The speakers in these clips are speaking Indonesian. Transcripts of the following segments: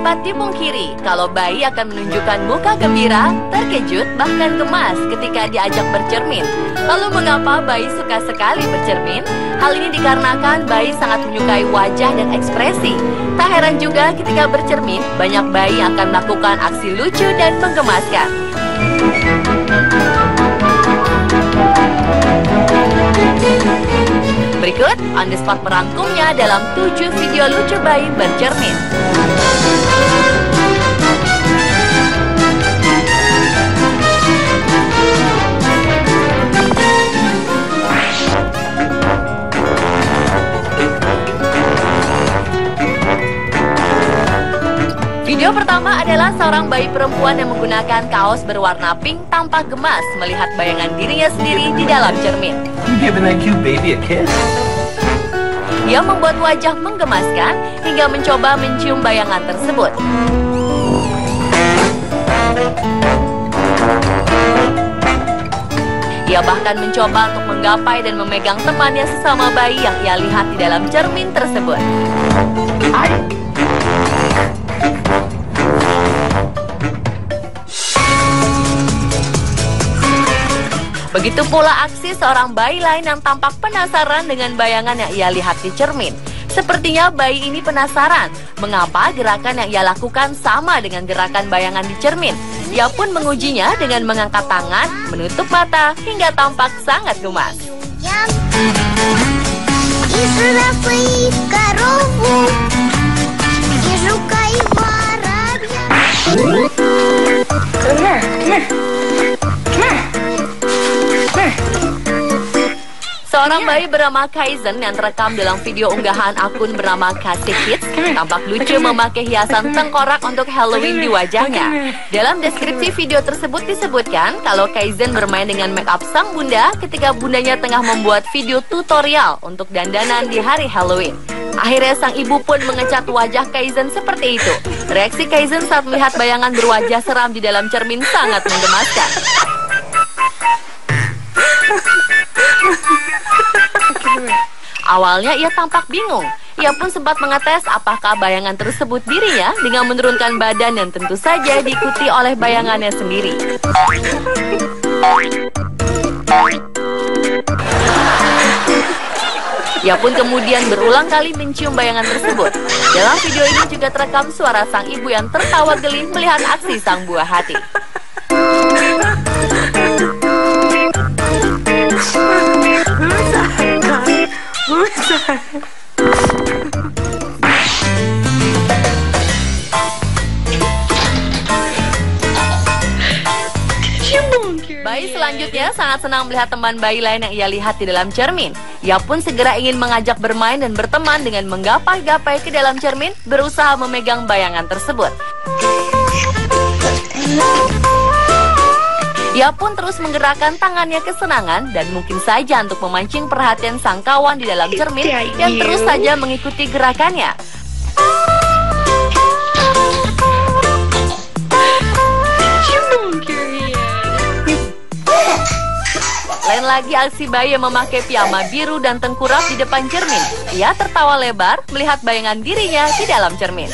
dapat dipungkiri kalau bayi akan menunjukkan muka gembira, terkejut, bahkan gemas ketika diajak bercermin. Lalu mengapa bayi suka sekali bercermin? Hal ini dikarenakan bayi sangat menyukai wajah dan ekspresi. Tak heran juga ketika bercermin, banyak bayi akan melakukan aksi lucu dan menggemaskan. Berikut on the spot merangkumnya dalam 7 video lucu bayi bercermin. Video pertama adalah seorang bayi perempuan yang menggunakan kaos berwarna pink tampak gemas melihat bayangan dirinya sendiri di dalam cermin. Giving that cute baby a kiss? Dia membuat wajah menggemaskan hingga mencoba mencium bayangan tersebut. Ia bahkan mencoba untuk menggapai dan memegang temannya sesama bayi yang ia lihat di dalam cermin tersebut. Begitu pula aksi seorang bayi lain yang tampak penasaran dengan bayangan yang ia lihat di cermin. Sepertinya bayi ini penasaran mengapa gerakan yang ia lakukan sama dengan gerakan bayangan di cermin. Ia pun mengujinya dengan mengangkat tangan, menutup mata, hingga tampak sangat gemas. Seorang bayi bernama Kaizen yang terekam dalam video unggahan akun bernama Kasih Kids tampak lucu memakai hiasan tengkorak untuk Halloween di wajahnya. Dalam deskripsi video tersebut disebutkan kalau Kaizen bermain dengan make up sang bunda ketika bundanya tengah membuat video tutorial untuk dandanan di hari Halloween. Akhirnya sang ibu pun mengecat wajah Kaizen seperti itu. Reaksi Kaizen saat melihat bayangan berwajah seram di dalam cermin sangat menggemaskan. Awalnya ia tampak bingung. Ia pun sempat mengetes apakah bayangan tersebut dirinya dengan menurunkan badan dan tentu saja diikuti oleh bayangannya sendiri. Ia pun kemudian berulang kali mencium bayangan tersebut. Dalam video ini juga terekam suara sang ibu yang tertawa geli melihat aksi sang buah hati. Bayi selanjutnya sangat senang melihat teman bayi lain yang ia lihat di dalam cermin. Ia pun segera ingin mengajak bermain dan berteman dengan menggapai-gapai ke dalam cermin, berusaha memegang bayangan tersebut. Ia pun terus menggerakkan tangannya kesenangan dan mungkin saja untuk memancing perhatian sang kawan di dalam cermin yang terus saja mengikuti gerakannya. Lain lagi aksi bayi yang memakai piyama biru dan tengkurap di depan cermin. Ia tertawa lebar melihat bayangan dirinya di dalam cermin.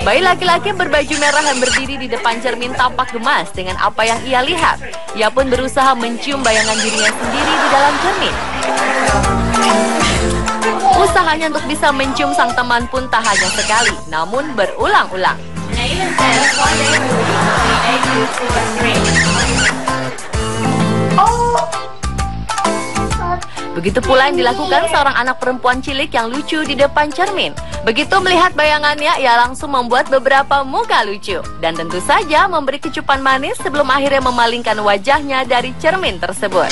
Bayi laki-laki berbaju merah yang berdiri di depan cermin tampak gemas dengan apa yang ia lihat. Ia pun berusaha mencium bayangan dirinya sendiri di dalam cermin. Usahanya untuk bisa mencium sang teman pun tak hanya sekali, namun berulang-ulang. Begitu pula yang dilakukan seorang anak perempuan cilik yang lucu di depan cermin. Begitu melihat bayangannya, ia langsung membuat beberapa muka lucu. Dan tentu saja memberi kecupan manis sebelum akhirnya memalingkan wajahnya dari cermin tersebut.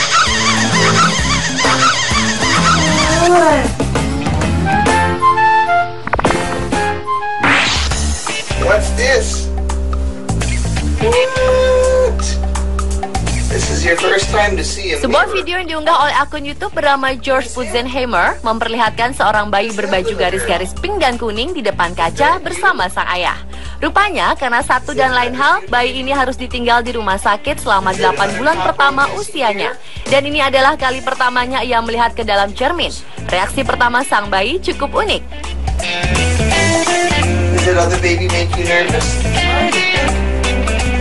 What's this? Sebuah video yang diunggah oleh akun YouTube bernama George Putzenheimer memperlihatkan seorang bayi berbaju garis-garis pink dan kuning di depan kaca bersama sang ayah. Rupanya karena satu dan lain hal, bayi ini harus ditinggal di rumah sakit selama 8 bulan pertama usianya. Dan ini adalah kali pertamanya ia melihat ke dalam cermin. Reaksi pertama sang bayi cukup unik. Did other baby make you nervous?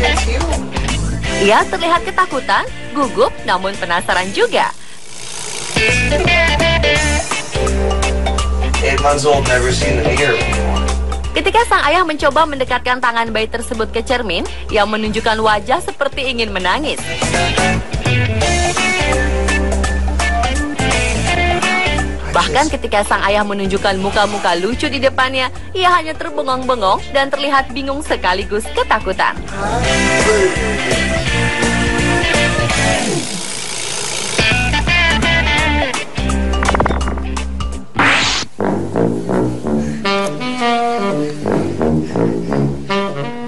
It's you. Ia terlihat ketakutan, gugup, namun penasaran juga. 8 months old, never seen the mirror before. Ketika sang ayah mencoba mendekatkan tangan bayi tersebut ke cermin, ia menunjukkan wajah seperti ingin menangis. Bahkan ketika sang ayah menunjukkan muka-muka lucu di depannya, ia hanya terbengong-bengong dan terlihat bingung sekaligus ketakutan.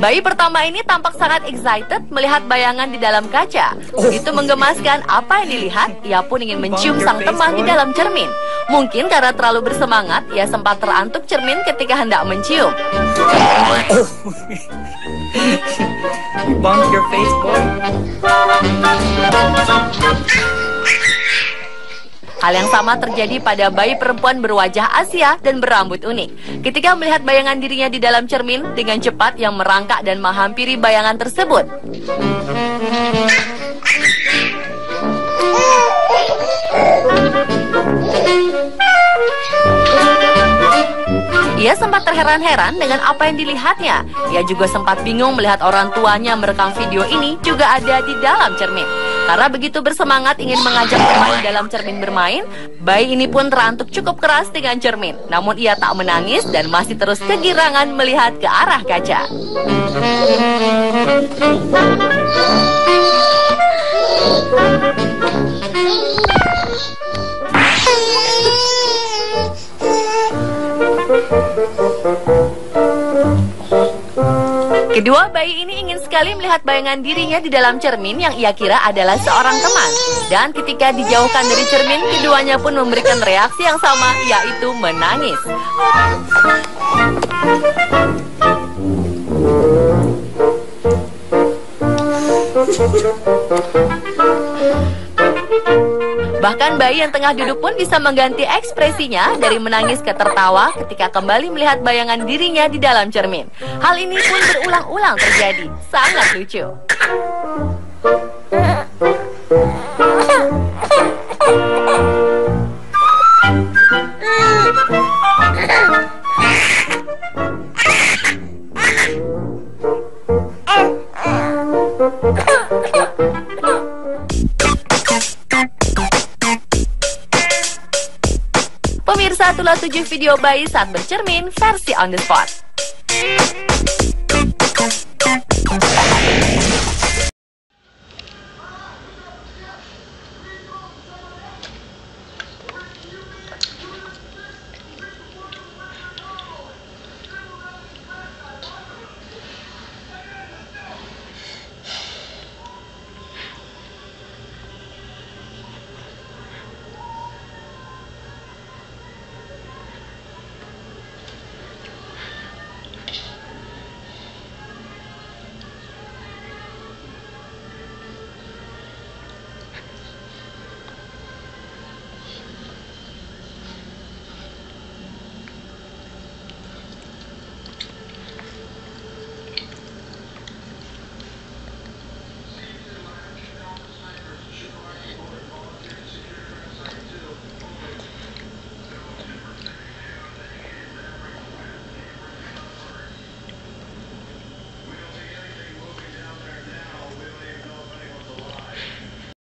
Bayi pertama ini tampak sangat excited melihat bayangan di dalam kaca. Begitu menggemaskan apa yang dilihat, ia pun ingin mencium sang teman di dalam cermin. Mungkin karena terlalu bersemangat, ia sempat terantuk cermin ketika hendak mencium. Bonk your face, boy. Hal yang sama terjadi pada bayi perempuan berwajah Asia dan berambut unik. Ketika melihat bayangan dirinya di dalam cermin, dengan cepat yang merangkak dan menghampiri bayangan tersebut. Ia sempat terheran-heran dengan apa yang dilihatnya. Ia juga sempat bingung melihat orang tuanya merekam video ini juga ada di dalam cermin. Karena begitu bersemangat ingin mengajak teman di dalam cermin bermain, bayi ini pun terantuk cukup keras dengan cermin. Namun ia tak menangis dan masih terus kegirangan melihat ke arah kaca. Kedua bayi ini ingin sekali melihat bayangan dirinya di dalam cermin yang ia kira adalah seorang teman. Dan ketika dijauhkan dari cermin, keduanya pun memberikan reaksi yang sama, yaitu menangis. Bahkan bayi yang tengah duduk pun bisa mengganti ekspresinya dari menangis ke tertawa ketika kembali melihat bayangan dirinya di dalam cermin. Hal ini pun berulang-ulang terjadi. Sangat lucu. Pemirsa, itulah 7 video bayi saat bercermin versi on the spot.